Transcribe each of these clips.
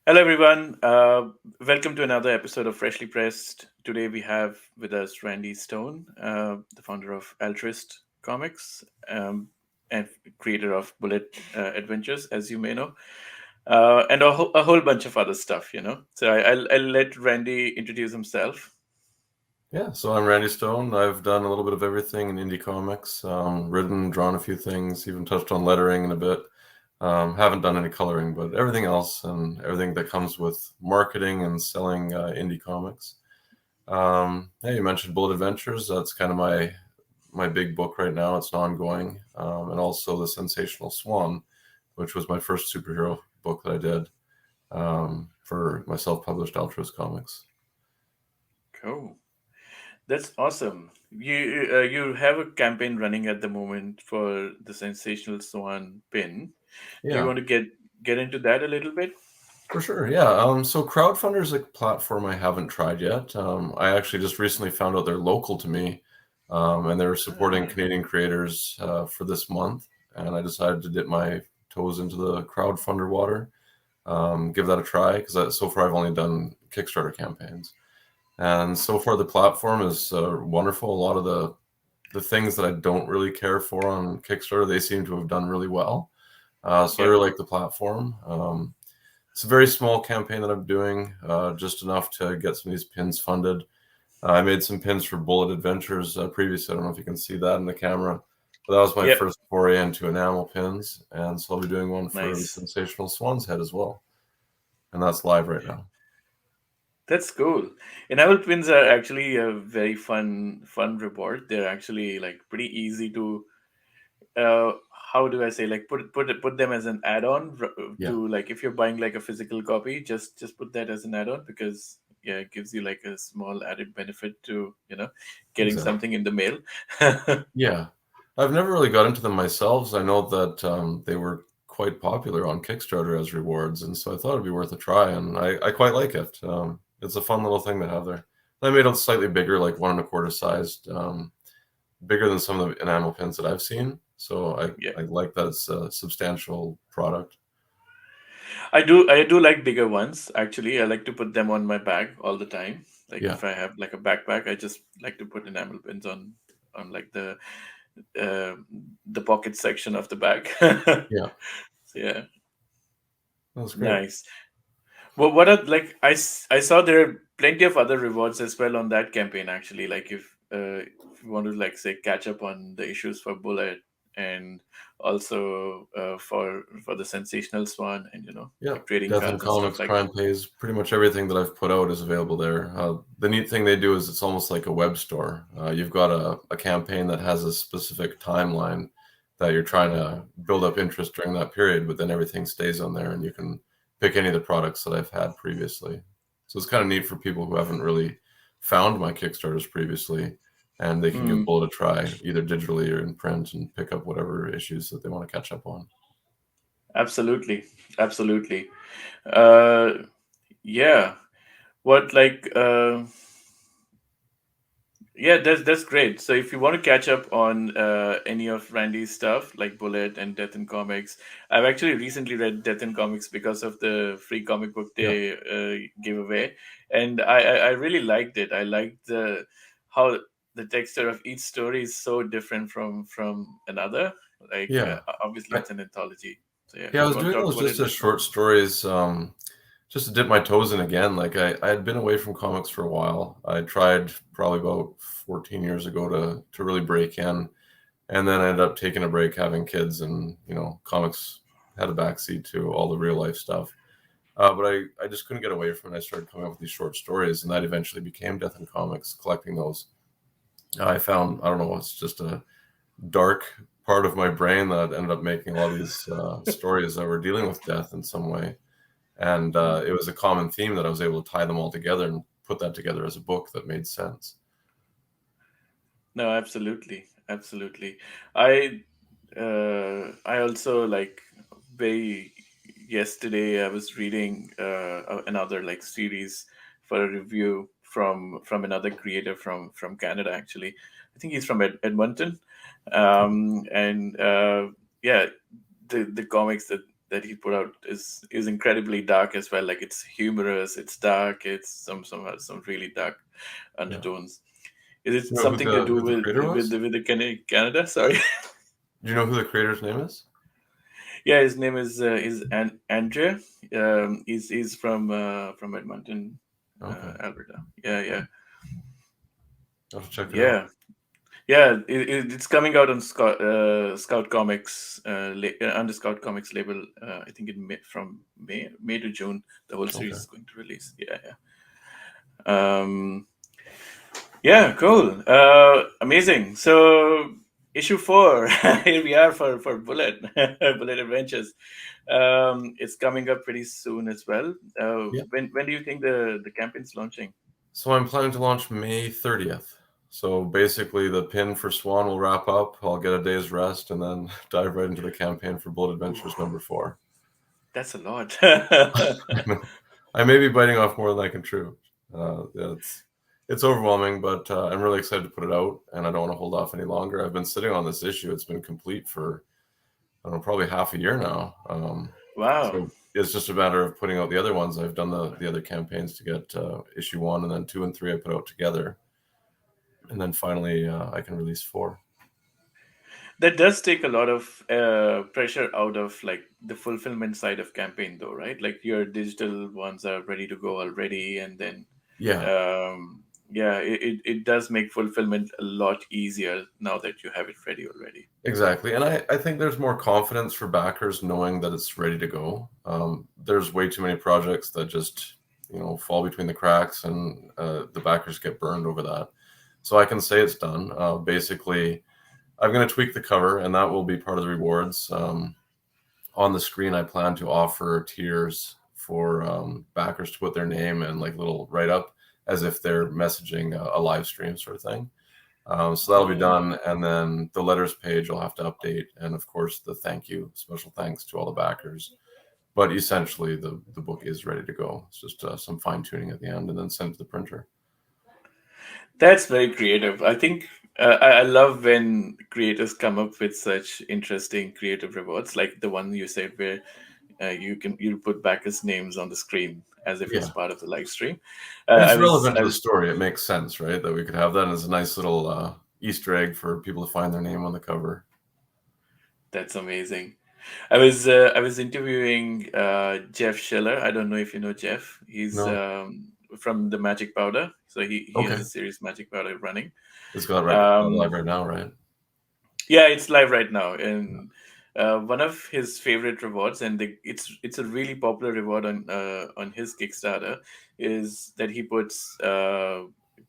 Hello, everyone. Welcome to another episode of Freshly Pressed. Today we have with us Randy Stone, the founder of Altruist Comics um, and creator of Bullet Adventures, as you may know, and a whole bunch of other stuff. So I'll let Randy introduce himself. Yeah, so I'm Randy Stone. I've done a little bit of everything in Indiecomics, written, drawn a few things, even touched on lettering in a bit. Haven't done any coloring, but everything else and everything that comes with marketing and selling indie comics. Yeah, you mentioned Bullet Adventures. That's kind of my big book right now. It's an ongoing, and also The Sensational Swan, which was my first superhero book that I did for my self-published Altruist Comics. Cool. That's awesome. You have a campaign running at the moment for the Sensational Swan pin. Do you Yeah. want to get into that a little bit? For sure, yeah. So Crowdfunder is a platform I haven't tried yet. I actually just recently found out they're local to me, and they're supporting Ah, Canadian creators for this month. And I decided to dip my toes into the crowdfunder water, give that a try because so far I've only done Kickstarter campaigns, and so far the platform is wonderful. A lot of the things that I don't really care for on Kickstarter, they seem to have done really well. So I yep. really like the platform. It's a very small campaign that I'm doing, just enough to get some of these pins funded. I made some pins for Bullet Adventures previously. I don't know if you can see that in the camera, but that was my Yep. first foray into enamel pins, and so I'll be doing one for the Nice. Sensational Swan's Head as well, and that's live right now. That's cool. Enamel pins are actually a very fun reward. They're actually like pretty easy to how do I say, like put them as an add-on Yeah, to, like, if you're buying like a physical copy, just put that as an add-on because yeah, it gives you like a small added benefit to getting exactly. something in the mail. Yeah, I've never really got into them myself. So I know that they were quite popular on Kickstarter as rewards, and so I thought it'd be worth a try, and I quite like it. It's a fun little thing to have there. I made it slightly bigger, like 1 1/4 sized, bigger than some of the enamel pins that I've seen. So Yeah. I like that it's a substantial product. I do like bigger ones actually. I like to put them on my bag all the time. Like Yeah, if I have like a backpack, I just like to put enamel pins on like uh, the pocket section of the bag. yeah, So, yeah, that's great. nice. Well, what are like I saw there are plenty of other rewards as well on that campaign actually. Like if you want to, like, say, catch up on the issues for Bullet and also for the Sensational Swan, and Yeah, like trading Death and cards and stuff Comics, like that. Crime Pays, pretty much everything that I've put out is available there. The neat thing they do is it's almost like a web store. You've got a campaign that has a specific timeline that you're trying to build up interest during that period, but then everything stays on there and you can pick any of the products that I've had previously. So it's kind of neat for people who haven't really found my Kickstarters previously, and they can give Mm, Bullet a try either digitally or in print and pick up whatever issues that they want to catch up on. absolutely, absolutely. Uh, yeah. What like Yeah, that's great. So if you want to catch up on any of Randy's stuff, like Bullet and Death in Comics, I've actually recently read Death in Comics because of the free comic book Yeah. they gave away, and I really liked it. I liked the how the texture of each story is so different from another. Like Yeah. obviously it's an anthology. So yeah, Yeah, I if was you want to doing talk those about just it, as that's fine. short stories, just to dip my toes in again. Like I had been away from comics for a while. I tried probably about 14 years ago to really break in, and then I ended up taking a break, having kids, and comics had a backseat to all the real life stuff. But I just couldn't get away from it. I started coming up with these short stories, and that eventually became Death in Comics, collecting those. I found, I don't know, it's just a dark part of my brain that ended up making a lot of these stories that were dealing with death in some way. And it was a common theme that I was able to tie them all together and put that together as a book that made sense. No, absolutely, absolutely. I also like very yesterday I was reading another like series for a review from another creator from Canada actually. I think he's from Edmonton, and yeah, the comics that that he put out is incredibly dark as well. Like it's humorous, it's dark, it's some really dark Yeah. undertones. Is Do it you know something to do who the with creator was? Canada? Sorry. Do you know who the creator's name is? Yeah, his name is Andrea. He's from Edmonton, Okay, Alberta. Yeah, yeah, I'll have to check it out. yeah, yeah. It's coming out on Scout Comics under Scout Comics label. I think from May to June. The whole series Okay. is going to release. Yeah, yeah. Yeah, cool. Amazing. So issue 4, here we are for Bullet Bullet Adventures. It's coming up pretty soon as well. Yeah. When do you think the campaign's launching? So I'm planning to launch May 30th. So basically, the pin for Swan will wrap up. I'll get a day's rest and then dive right into the campaign for Bullet Ooh, Adventures #4. that's a lot. I may be biting off more than I can chew. Yeah, it's overwhelming, but I'm really excited to put it out, and I don't want to hold off any longer. I've been sitting on this issue. It's been complete for, I don't know, probably half a year now. Wow. So it's just a matter of putting out the other ones. I've done the other campaigns to get issue 1, and then 2 and 3 I put out together, and then finally I can release 4. That does take a lot of pressure out of like the fulfillment side of campaign though, right? Like your digital ones are ready to go already, and then Yeah, yeah, it does make fulfillment a lot easier now that you have it ready already. exactly. And I think there's more confidence for backers knowing that it's ready to go. There's way too many projects that just, fall between the cracks, and the backers get burned over that. So I can say it's done. Basically, I'm going to tweak the cover, and that will be part of the rewards. On the screen, I plan to offer tiers for backers to put their name and like little write up as if they're messaging a live stream sort of thing. So that'll be Oh. done, and then the letters page I'll have to update, and of course the thank you, special thanks to all the backers. But essentially, the book is ready to go. It's just some fine tuning at the end, and then send to the printer. That's very creative. I think I love when creators come up with such interesting creative rewards, like the one you said where you put backers' names on the screen as if it's Yeah, part of the live stream. and I it's was relevant I to the was story. It makes sense, right? That we could have that as a nice little Easter egg for people to find their name on the cover. That's amazing. I was interviewing Jeff Schiller. I don't know if you know Jeff. He's No, from the Magic Powder, so he has okay, a series Magic Powder running. it's got live Um, right now, right? Yeah, it's live right now, and one of his favorite rewards, and it's a really popular reward on his Kickstarter, is that he puts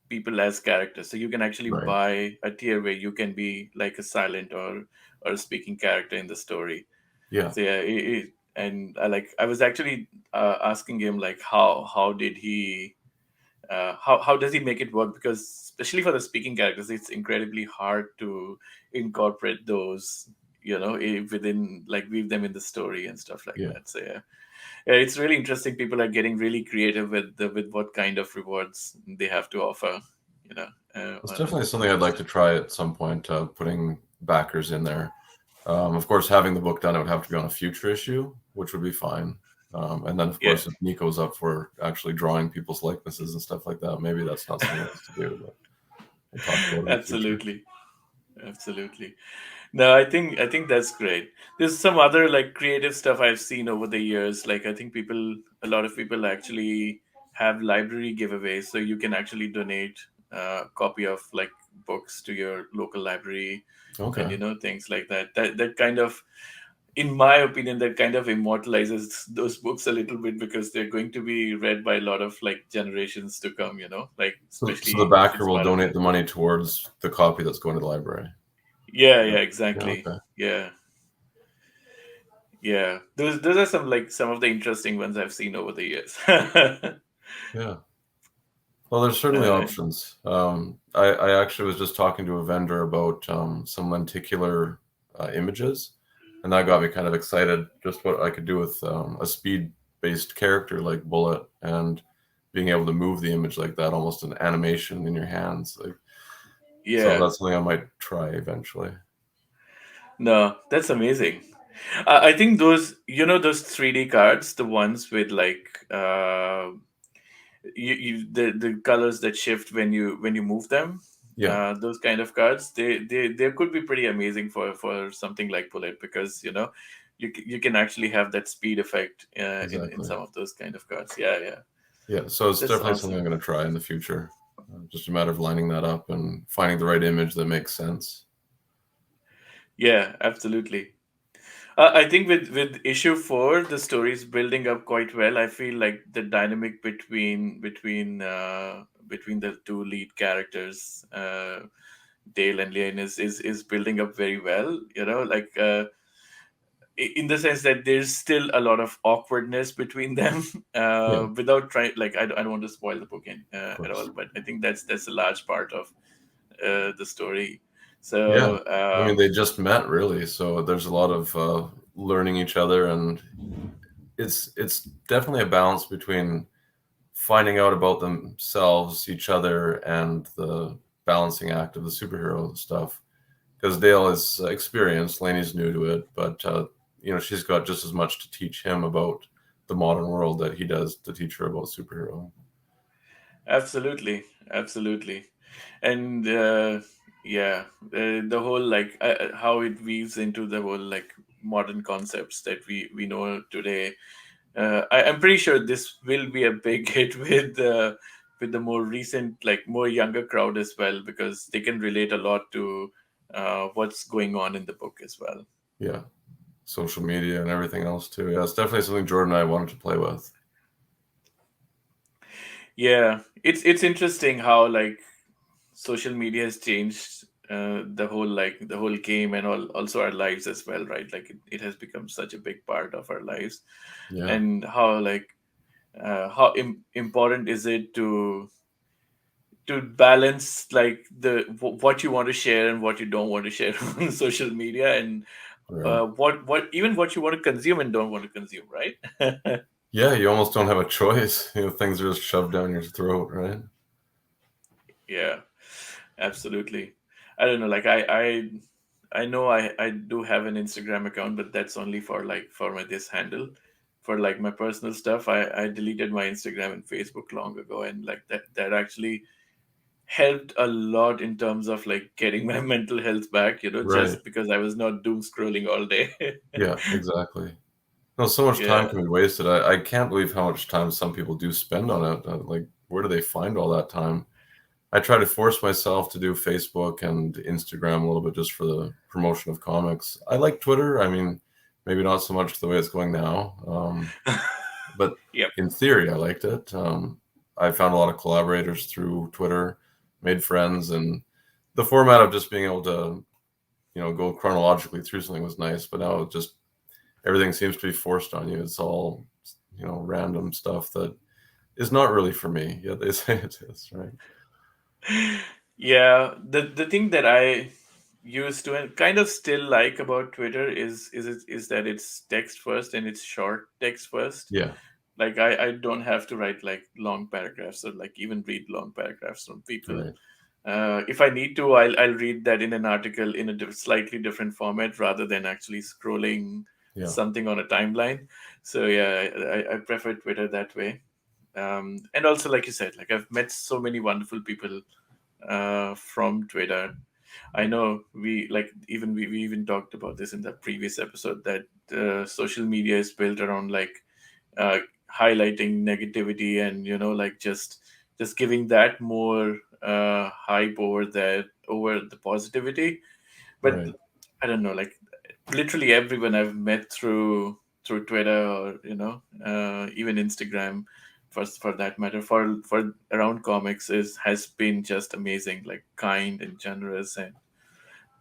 people as characters. So you can actually Right. buy a tier where you can be like a silent or a speaking character in the story. Yeah. So yeah, and I was actually asking him like how did he how does he make it work? Because especially for the speaking characters, it's incredibly hard to incorporate those, within like weave them in the story and stuff like Yeah. that. So yeah, yeah, it's really interesting. People are getting really creative with what kind of rewards they have to offer. You know, It's on definitely on something I'd those. like to try at some point, putting backers in there. Of course, having the book done, it would have to be on a future issue, which would be fine. And then, of Yeah, course, if Nico's up for actually drawing people's likenesses and stuff like that, maybe that's not something else to do, but we'll talk about it in the future. absolutely, absolutely. No, I think that's great. There's some other like creative stuff I've seen over the years. Like I think a lot of people actually have library giveaways, so you can actually donate a copy of like books to your local library, and Okay. things like that. That kind of, in my opinion, that kind of immortalizes those books a little bit because they're going to be read by a lot of like generations to come. Like So the especially if backer it's will part of donate the the money towards the copy that's going to the library. yeah, yeah, Yeah. exactly. Okay. Yeah. Yeah, those are some of the interesting ones I've seen over the years. Yeah. Well, there's certainly uh, options. I actually was just talking to a vendor about some lenticular images, and that got me kind of excited. Just what I could do with a speed-based character like Bullet, and being able to move the image like that, almost an animation in your hands. So yeah, that's something I might try eventually. no, that's amazing. I think those, those 3D cards, the ones with like the colors that shift when you move them, Yeah, those kind of cards, they could be pretty amazing for something like Bullet, because you can actually have that speed effect in exactly. some of those kind of cards. Yeah, yeah, Yeah, so it's that's definitely something awesome. I'm going to try in the future. Just a matter of lining that up and finding the right image that makes sense. Yeah, absolutely. I think with issue four, the story is building up quite well. I feel like the dynamic between the two lead characters, Dale and Leon, is building up very well. Like in the sense that there's still a lot of awkwardness between them, Yeah, of without trying. Like I don't want to spoil the book at all, course. but I think that's a large part of the story. Yeah, So I mean they just met really, so there's a lot of learning each other, and it's definitely a balance between finding out about themselves, each other, and the balancing act of the superhero stuff. Because Dale is experienced, Lainey's new to it, but she's got just as much to teach him about the modern world that he does to teach her about superhero. absolutely, absolutely. And yeah, the whole like how it weaves into the whole like modern concepts that we know today. I'm pretty sure this will be a big hit with the more recent, like more younger crowd as well, because they can relate a lot to what's going on in the book as well. Yeah, social media and everything else too. Yeah, it's definitely something Jordan and I wanted to play with. Yeah, it's interesting how like social media has changed the whole game, and also our lives as well, right? Like it has become such a big part of our lives. Yeah, And how like how important is it to balance like what you want to share and what you don't want to share on social media, and right. what even what you want to consume and don't want to consume, right? Yeah, you almost don't have a choice. Things are just shoved down your throat, right? Yeah, absolutely. I don't know, like I know I do have an Instagram account, but that's only for like for my this handle. For like my personal stuff, I deleted my Instagram and Facebook long ago, and like that actually helped a lot in terms of like getting my mental health back, Right. just because I was not doom scrolling all day. Yeah, exactly. No, so much time Yeah. can be wasted. I can't believe how much time some people do spend on it. Like, where do they find all that time? I try to force myself to do Facebook and Instagram a little bit just for the promotion of comics. I like Twitter. I mean, maybe not so much the way it's going now, but Yep. in theory, I liked it. I found a lot of collaborators through Twitter, made friends, and the format of just being able to, go chronologically through something was nice. But now it just everything seems to be forced on you. It's all, random stuff that is not really for me. Yet they say it is, right? Yeah, the thing that I used to and kind of still like about Twitter is that it's text first and it's short text first. Yeah, Like I don't have to write like long paragraphs or like even read long paragraphs from people. right. If I need to, I'll read that in an article in a slightly different format rather than actually scrolling Yeah, something on a timeline. So yeah, I prefer Twitter that way. And also, like you said, like I've met so many wonderful people from Twitter. I know we even talked about this in the previous episode, that social media is built around like uh, highlighting negativity, and like just giving that more hype over the positivity. But right. I don't know, like literally everyone I've met through Twitter, or even Instagram, for that matter, for around comics, is has been just amazing, like kind and generous, and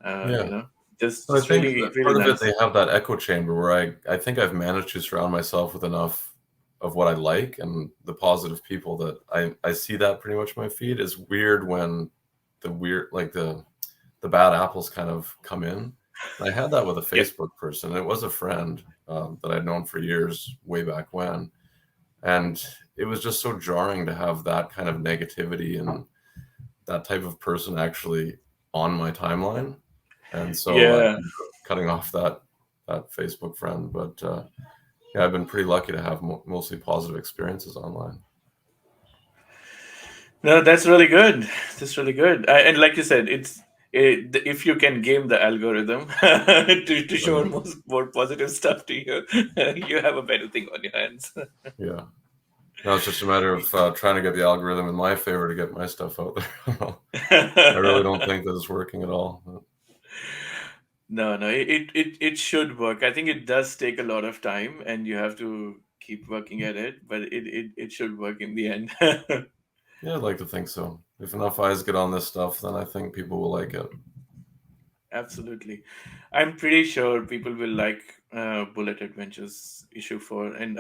Yeah. I just think really that really part of it, nice. they have that echo chamber where I think I've managed to surround myself with enough of what I like and the positive people that I see that pretty much my feed. Is weird when the weird like the bad apples kind of come in. I had that with a Yeah. Facebook person. It was a friend that I'd known for years, way back when, and it was just so jarring to have that kind of negativity and that type of person actually on my timeline. And so I Yeah. ended up cutting off that that Facebook friend. But yeah, I've been pretty lucky to have mostly positive experiences online. No, that's really good. That's really good. And like you said, if you can game the algorithm to show Right. more positive stuff to you, you have a better thing on your hands. Yeah. Now it's just a matter of trying to get the algorithm in my favor to get my stuff out there. I really don't think that it's working at all. No, no, it should work. I think it does take a lot of time, and you have to keep working at it, but it should work in the end. Yeah, I'd like to think so. If enough eyes get on this stuff, then I think people will like it. Absolutely. I'm pretty sure people will like Bullet Adventures issue 4, and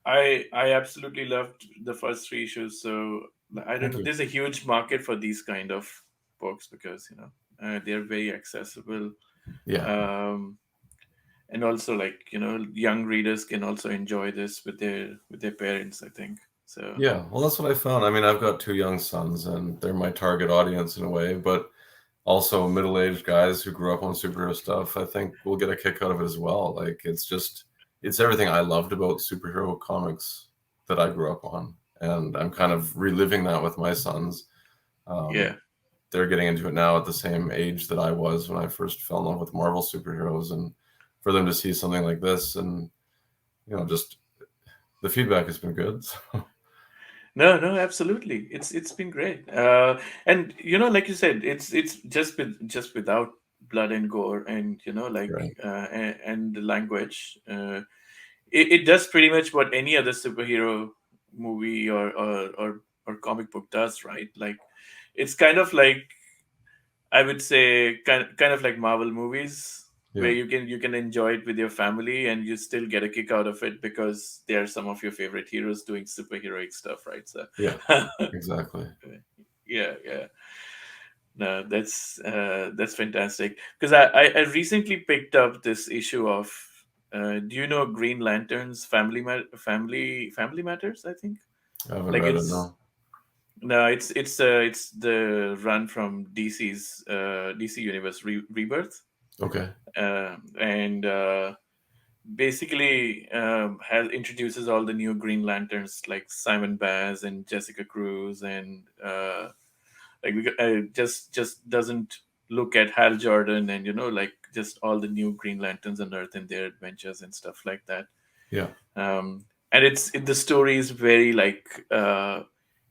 I absolutely loved the first three issues. So I don't Thank know. you. There's a huge market for these kind of books because they're very accessible, Yeah. um, and also like young readers can also enjoy this with their parents. I think so. Yeah. Well, that's what I found. I mean, I've got two young sons, and they're my target audience in a way, but also middle-aged guys who grew up on superhero stuff, I think will get a kick out of it as well. Like it's everything I loved about superhero comics that I grew up on, and I'm kind of reliving that with my sons. Um, Yeah. they're getting into it now at the same age that I was when I first fell in love with Marvel superheroes, and for them to see something like this, and just the feedback has been good. So, No, no, absolutely. It's been great. And like you said, it's just without blood and gore, and right. and the language. It does pretty much what any other superhero movie or comic book does, right? Like it's kind of like, I would say, kind of like Marvel movies, where Yeah. you can enjoy it with your family and you still get a kick out of it because they are some of your favorite heroes doing superheroic stuff, right? So Yeah. Exactly. yeah, yeah. No, that's fantastic. Because I recently picked up this issue of do you know Green Lantern's Family Matters, I think? I haven't Like read it. it's No. no, it's the run from DC's DC Universe Rebirth. Okay. And basically has introduces all the new Green Lanterns like Simon Baz and Jessica Cruz, and just doesn't look at Hal Jordan, and like just all the new Green Lanterns on Earth and their adventures and stuff like that. Yeah. And the story is very like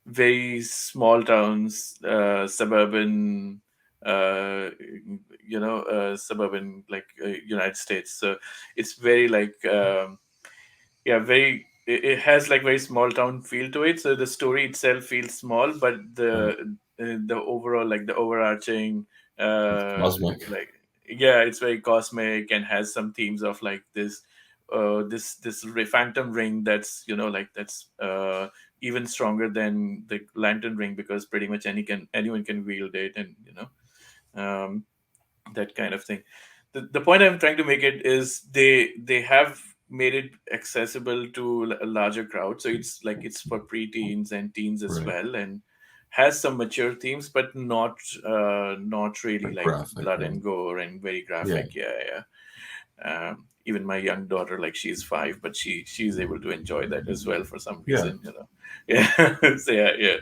very small towns, suburban, uh, suburban like United States. So it's very like yeah, very. It has like very small town feel to it. So the story itself feels small, but Right. the overall like the overarching It's cosmic. like yeah, it's very cosmic and has some themes of like this phantom ring that's like that's even stronger than the lantern ring because pretty much anyone can wield it, and um, that kind of thing. The point I'm trying to make it is they have made it accessible to a larger crowd, so it's for preteens and teens as Right. well, and has some mature themes, but not really Like like graphic. blood Right. and gore and very Yeah. graphic. Yeah, yeah. Even my young daughter, like she's 5, but she's able to enjoy that as well for some Yeah. reason. Yeah. So yeah, yeah.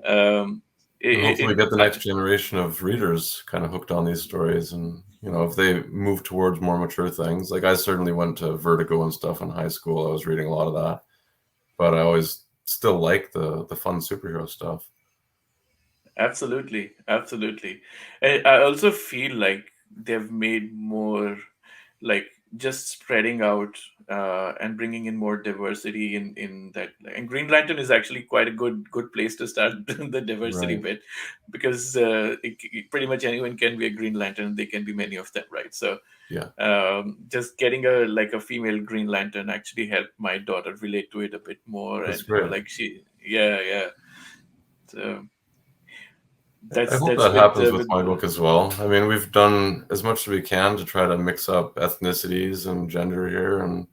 Um, And hopefully it, get the next generation of readers kind of hooked on these stories. And, if they move towards more mature things, like I certainly went to Vertigo and stuff in high school. I was reading a lot of that, but I always still like the fun superhero stuff. Absolutely, absolutely. And I also feel like they've made more like just spreading out and bringing in more diversity in that. And Green Lantern is actually quite a good place to start the diversity Right. bit because pretty much anyone can be a Green Lantern. They can be many of them, right? So Yeah. just getting a female Green Lantern actually helped my daughter relate to it a bit more, That's and great. like yeah, yeah. So I hope that's that with happens with with my book as well. I mean, we've done as much as we can to try to mix up ethnicities and gender here, and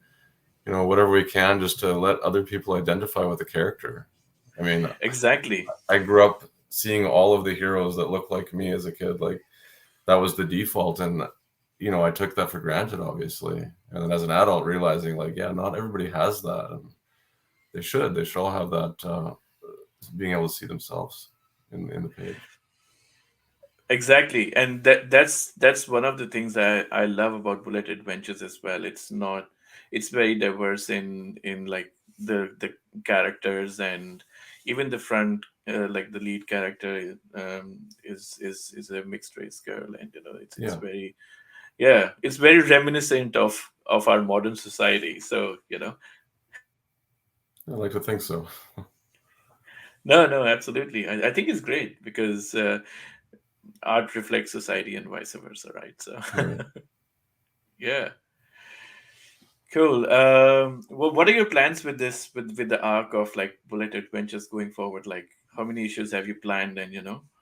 whatever we can just to let other people identify with the character. I mean, exactly. I grew up seeing all of the heroes that looked like me as a kid. Like that was the default, and I took that for granted, obviously. And then as an adult, realizing like, yeah, not everybody has that, and they should all have that, being able to see themselves in the page. Exactly, and that's one of the things I love about Bullet Adventures as well. It's very diverse in like the characters, and even the front, like the lead character, is a mixed race girl, and it's Yeah, very, yeah, it's very reminiscent of our modern society. So I like to think so. no, no, absolutely, I think it's great because art reflects society and vice versa, right? So Right. yeah. Cool. Well, what are your plans with this, with the arc of like Bullet Adventures going forward? Like, how many issues have you planned, and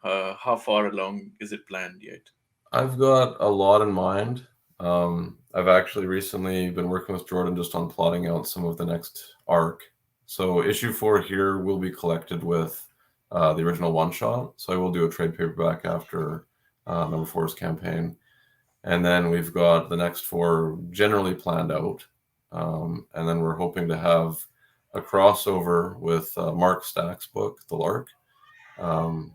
how far along is it planned yet? I've got a lot in mind. I've actually recently been working with Jordan just on plotting out some of the next arc. So issue 4 here will be collected with the original one shot. So I will do a trade paperback after number four's campaign, and then we've got the next 4 generally planned out. And then we're hoping to have a crossover with Mark Stack's book, The Lark.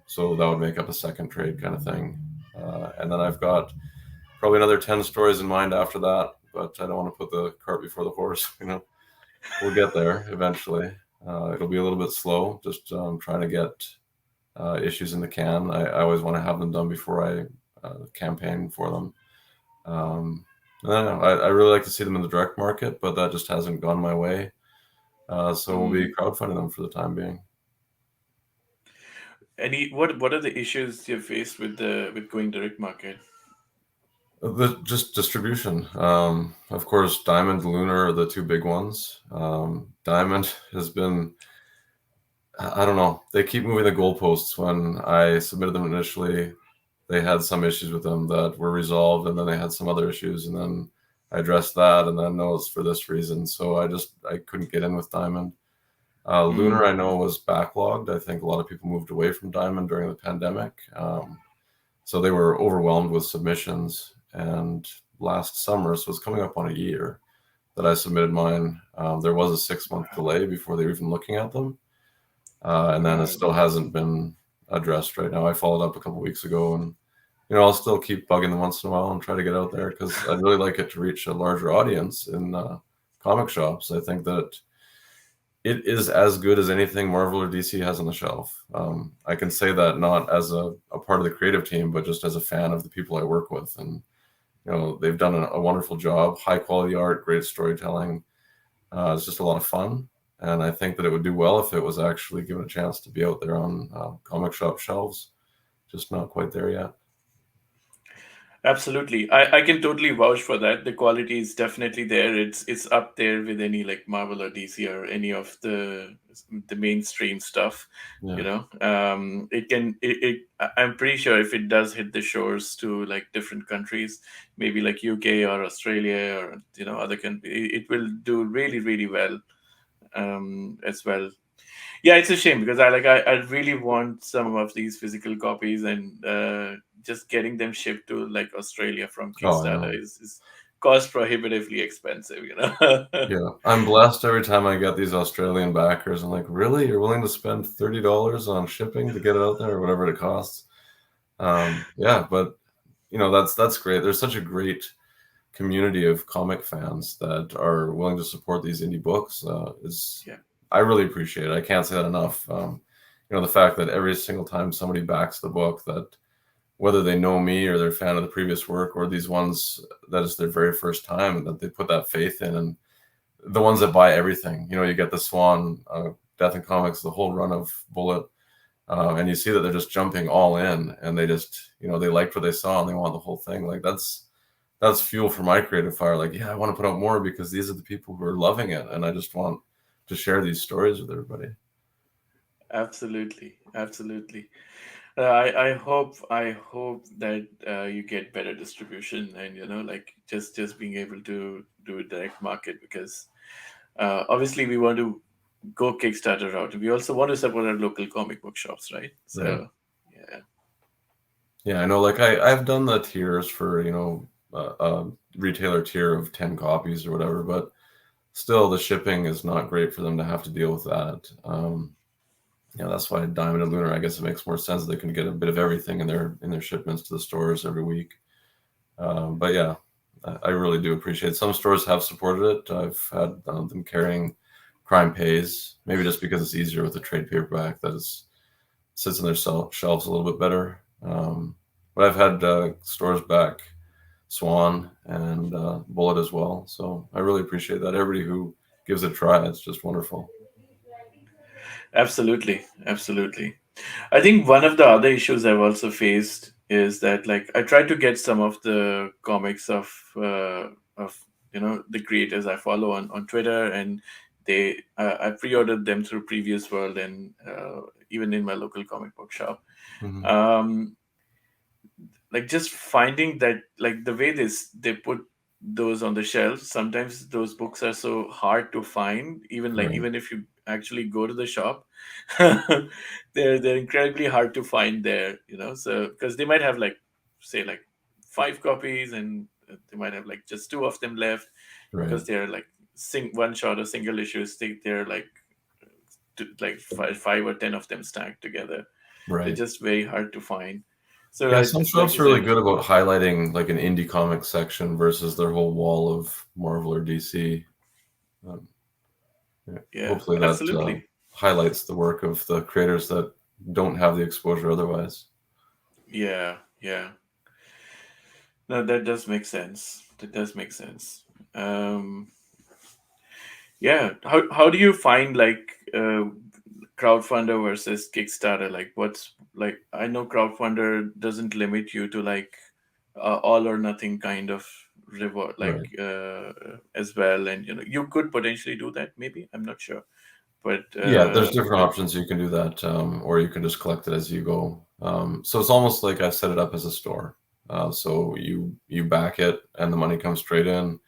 So that would make up a second trade kind of thing. And then I've got probably another 10 stories in mind after that, but I don't want to put the cart before the horse. We'll get there eventually. It'll be a little bit slow, just trying to get issues in the can. I always want to have them done before I campaign for them. I don't know. I really like to see them in the direct market, but that just hasn't gone my way. So we'll be Mm. crowdfunding them for the time being. What are the issues you faced with going direct market? Just distribution. Of course, Diamond, Lunar are the two big ones. Diamond has been, I don't know, they keep moving the goalposts. When I submitted them initially, they had some issues with them that were resolved, and then they had some other issues, and then I addressed that, and then no, it's for this reason. So I couldn't get in with Diamond. Lunar, Mm. I know, was backlogged. I think a lot of people moved away from Diamond during the pandemic. So they were overwhelmed with submissions. And last summer, so it's coming up on a year that I submitted mine, there was a 6-month delay before they were even looking at them. And then it Wow. still hasn't been addressed right now. I followed up a couple weeks ago, and I'll still keep bugging them once in a while and try to get out there because I'd really like it to reach a larger audience in comic shops. I think that it is as good as anything Marvel or DC has on the shelf. I can say that not as a part of the creative team, but just as a fan of the people I work with. And, they've done a wonderful job, high quality art, great storytelling. It's just a lot of fun. And I think that it would do well if it was actually given a chance to be out there on comic shop shelves. Just not quite there yet. Absolutely. I can totally vouch for that. The quality is definitely there. It's up there with any like Marvel or DC or any of the mainstream stuff. Yeah. I'm pretty sure if it does hit the shores to like different countries, maybe like UK or Australia or other countries, it will do really, really well as well. Yeah, it's a shame because I really want some of these physical copies, and just getting them shipped to like Australia from Oh, I Kickstarter know. is cost prohibitively expensive. Yeah, I'm blessed every time I get these Australian backers. I'm like, really? You're willing to spend $30 on shipping to get it out there, or whatever it costs? Yeah, but that's great. There's such a great community of comic fans that are willing to support these indie books. Is Yeah. I really appreciate it. I can't say that enough. The fact that every single time somebody backs the book, that whether they know me or they're a fan of the previous work, or these ones that is their very first time, that they put that faith in, and the ones that buy everything. You get the Swan, Death and Comics, the whole run of Bullet, and you see that they're just jumping all in, and they just they liked what they saw and they want the whole thing. Like that's fuel for my creative fire. Like, yeah, I want to put out more because these are the people who are loving it, and I just want to share these stories with everybody. Absolutely, absolutely. I hope that you get better distribution, and like just being able to do a direct market, because obviously we want to go Kickstarter route. We also want to support our local comic book shops, right? Right. So yeah. Yeah, I know. Like I've done the tiers for a retailer tier of 10 copies or whatever, but still the shipping is not great for them to have to deal with that. That's why Diamond and Lunar, I guess it makes more sense. They can get a bit of everything in their shipments to the stores every week. But yeah, I really do appreciate it. Some stores have supported it. I've had them carrying Crime Pays, maybe just because it's easier with the trade paperback that sits in their shelves a little bit better. But I've had stores back Swan and Bullet as well. So I really appreciate that. Everybody who gives it a try, it's just wonderful. Absolutely, absolutely. I think one of the other issues I've also faced is that, like, I try to get some of the comics of the creators I follow on Twitter, and I pre-ordered them through Previous World and even in my local comic book shop. Hmm. Um, like, just finding that, like, the way they put those on the shelves, sometimes those books are so hard to find, even, like, Right, even if you actually go to the shop. They're incredibly hard to find there, so because they might have, like, say, like, 5 copies, and they might have, like, just two of them left, right, because they're like one shot or single issues. They're like like five or 10 of them stacked together. They're right. just very hard to find. So Yeah, I, some like shops you are really said, good about highlighting like an indie comic section versus their whole wall of Marvel or DC. Um, yeah, yeah, hopefully that absolutely. highlights the work of the creators that don't have the exposure otherwise. Yeah, yeah. No, that does make sense. That does make sense. Um, yeah. How do you find, like, crowdfunder versus Kickstarter? Like, what's, like, I know crowdfunder doesn't limit you to, like, all or nothing kind of reward, like, Right. as well, and you could potentially do that. Maybe, I'm not sure, but Yeah, there's different options. You can do that, or you can just collect it as you go. So it's almost like I set it up as a store. So you back it, and the money comes straight in.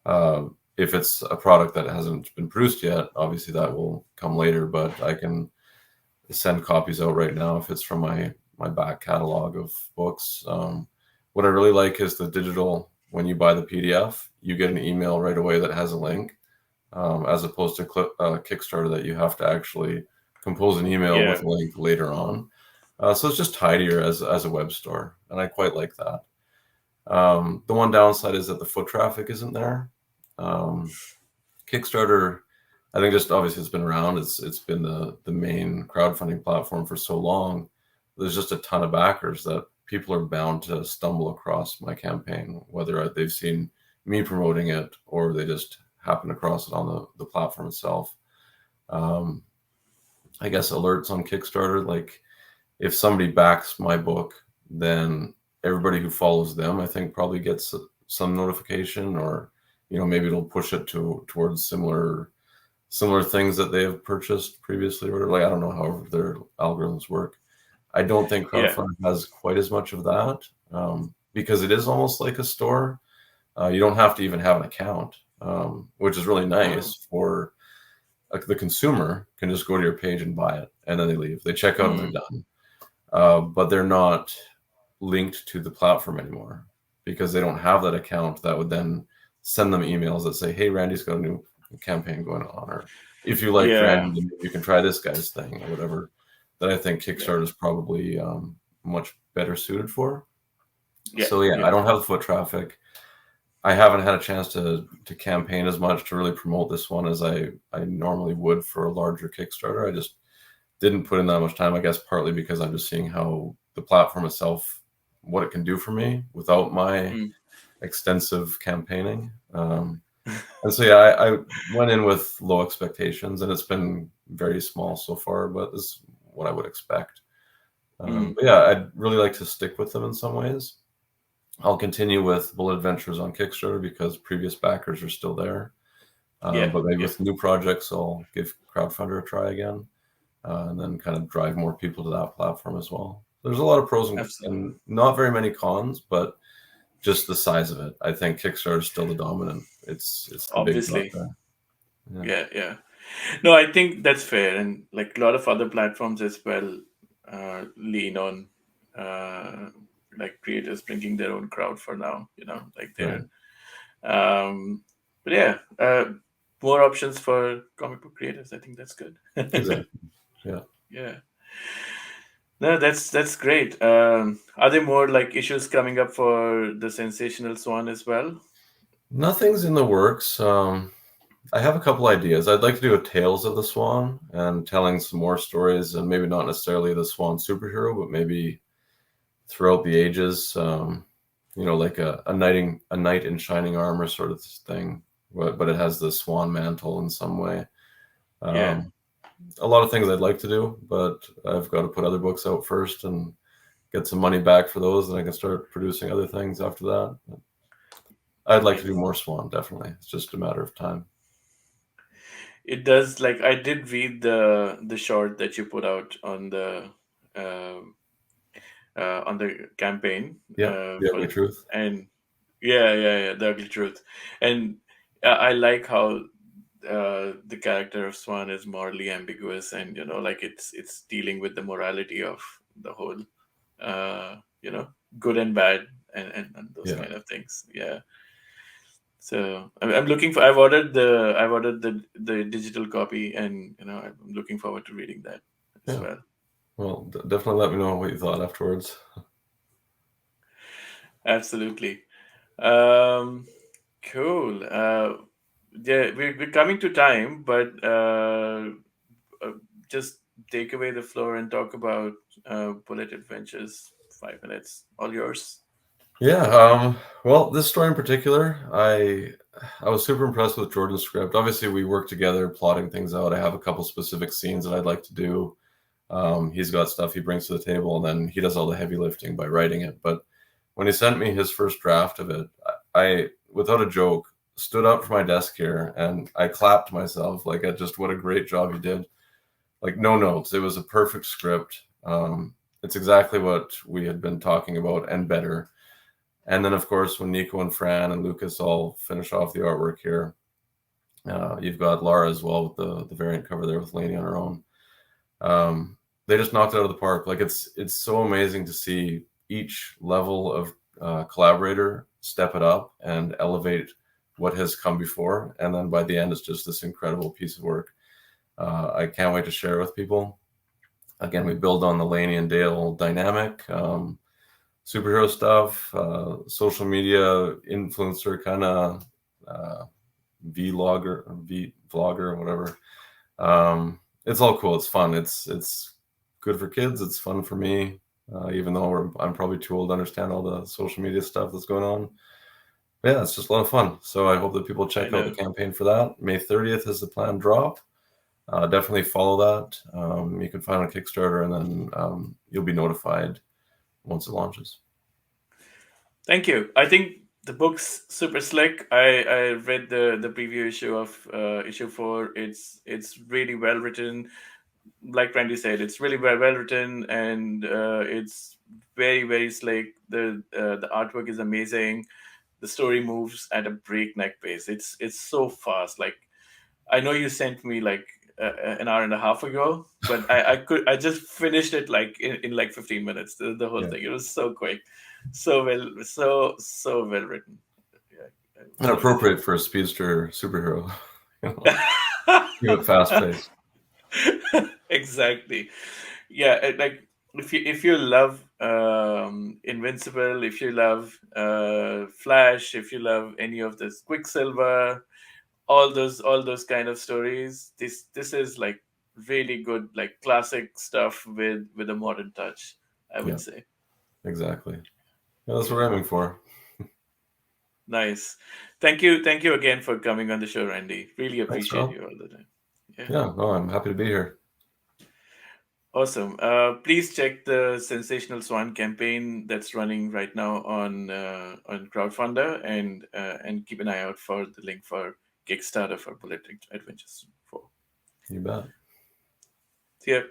Uh, if it's a product that hasn't been produced yet, obviously that will come later. But I can send copies out right now if it's from my back catalog of books. What I really like is the digital. When you buy the PDF, you get an email right away that has a link, as opposed to Kickstarter that you have to actually compose an email yeah, with a link later on. So it's just tidier as a web store, and I quite like that. The one downside is that the foot traffic isn't there. Um, Kickstarter, I think, just obviously it's been around. It's been the main crowdfunding platform for so long. There's just a ton of backers that people are bound to stumble across my campaign, whether they've seen me promoting it or they just happen across it on the platform itself. Um, I guess alerts on Kickstarter, like if somebody backs my book, then everybody who follows them, I think, probably gets some notification, or maybe it'll push it towards similar things that they have purchased previously, or like I don't know how their algorithms work. I don't think yeah, crowdfunding has quite as much of that, because it is almost like a store. You don't have to even have an account, which is really oh, nice for the consumer can just go to your page and buy it, and then they leave. They check out and they're mm, done. But they're not linked to the platform anymore because they don't have that account that would then send them emails that say, "Hey, Randy's got a new campaign going on," or "If you liked yeah, Randy, then you can try this guy's thing," or whatever. That I think yeah, Kickstarter is probably much better suited for. yeah, So yeah, I yeah, don't have the foot traffic. I haven't had a chance to campaign as much to really promote this one as I normally would for a larger Kickstarter. I just didn't put in that much time, I guess, partly because I'm just seeing how the platform itself, what it can do for me without my mm, extensive campaigning. And so, yeah, I went in with low expectations, and it's been very small so far, but this is what I would expect. mm, But yeah, I'd really like to stick with them in some ways. I'll continue with Bullet Adventures on Kickstarter because previous backers are still there. yeah, But maybe yeah, with new projects, I'll give Crowdfunder a try again, and then kind of drive more people to that platform as well. There's a lot of pros absolutely. and not very many cons, but just the size of it. I think Kickstarter is still the dominant. It's the big dog Obviously, there. Yeah. yeah, yeah. No, I think that's fair, and, like, a lot of other platforms as well lean on uh, like creators bringing their own crowd for now. Like they're Right. um, but yeah, more options for comic book creators. I think that's good. Exactly. Yeah. Yeah. No, that's great. Are there more like issues coming up for the Sensational Swan as well? Nothing's in the works. I have a couple ideas. I'd like to do a Tales of the Swan and telling some more stories, and maybe not necessarily the Swan superhero, but maybe throughout the ages. Like a knight in shining armor sort of thing, but it has the swan mantle in some way. Yeah. Um, a lot of things I'd like to do, but I've got to put other books out first and get some money back for those, and I can start producing other things after that. I'd like to do Nice. more Swan, definitely. It's just a matter of time. It does, like I did read the short that you put out uh, on the campaign Yeah, the ugly for truth. and yeah, the ugly truth, and I like how the character of Swan is morally ambiguous, and like it's dealing with the morality of the whole, you know, good and bad, and those Yeah, kind of things. Yeah. So I'm looking for. I've ordered the digital copy, and I'm looking forward to reading that as yeah. well. Well, definitely let me know what you thought afterwards. Absolutely. Um, cool. Yeah, we're coming to time, but uh, just take away the floor and talk about Bullet Adventures. 5 minutes, all yours. Yeah. Well, this story in particular, I was super impressed with Jordan's script. Obviously, we worked together plotting things out. I have a couple specific scenes that I'd like to do. He's got stuff he brings to the table, and then he does all the heavy lifting by writing it. But when he sent me his first draft of it, without a joke, stood up from my desk here and I clapped myself like at just what a great job he did. Like no notes. It was a perfect script. It's exactly what we had been talking about and better. And then, of course, when Nico and Fran and Lucas all finish off the artwork here, you've got Laura as well with the variant cover there with Lainey on her own. They just knocked it out of the park. Like it's so amazing to see each level of collaborator step it up and elevate what has come before, and then by the end, it's just this incredible piece of work. I can't wait to share with people. Again, we build on the Lainey and Dale dynamic, superhero stuff, social media influencer kind of uh, vlogger, whatever. It's all cool. It's fun. It's good for kids. It's fun for me, even though I'm probably too old to understand all the social media stuff that's going on. Yeah, it's just a lot of fun. So I hope that people I check out the know. campaign for that. May 30th is the planned drop. Definitely follow that. You can find it on Kickstarter, and then you'll be notified once it launches. Thank you. I think the book's super slick. I read the preview issue of issue 4. It's really well written. Like Randy said, it's really well written, and it's very slick. The artwork is amazing. The story moves at a breakneck pace. It's so fast. Like I know you sent me like an hour and a half ago, but I just finished it like in like 15 minutes. The whole Yeah, thing. It was so quick, so well written. Yeah, and so well appropriate for a speedster superhero. Keep it fast paced. written. Exactly. Yeah, like if you love Invincible, if you love Flash, if you love any of this Quicksilver, all those kind of stories, this is like really good, like classic stuff with a modern touch, I would Yeah, say. exactly. Yeah, that's what Yeah. we're aiming for. Nice. Thank you again for coming on the show, Randy. Really Thanks, appreciate Rob. you all the time. Yeah. Yeah, no, I'm happy to be here. Awesome. Please check the Sensational Swan campaign that's running right now on crowdfunder, and keep an eye out for the link for Kickstarter for Bullet Adventures 4. You bet. See ya.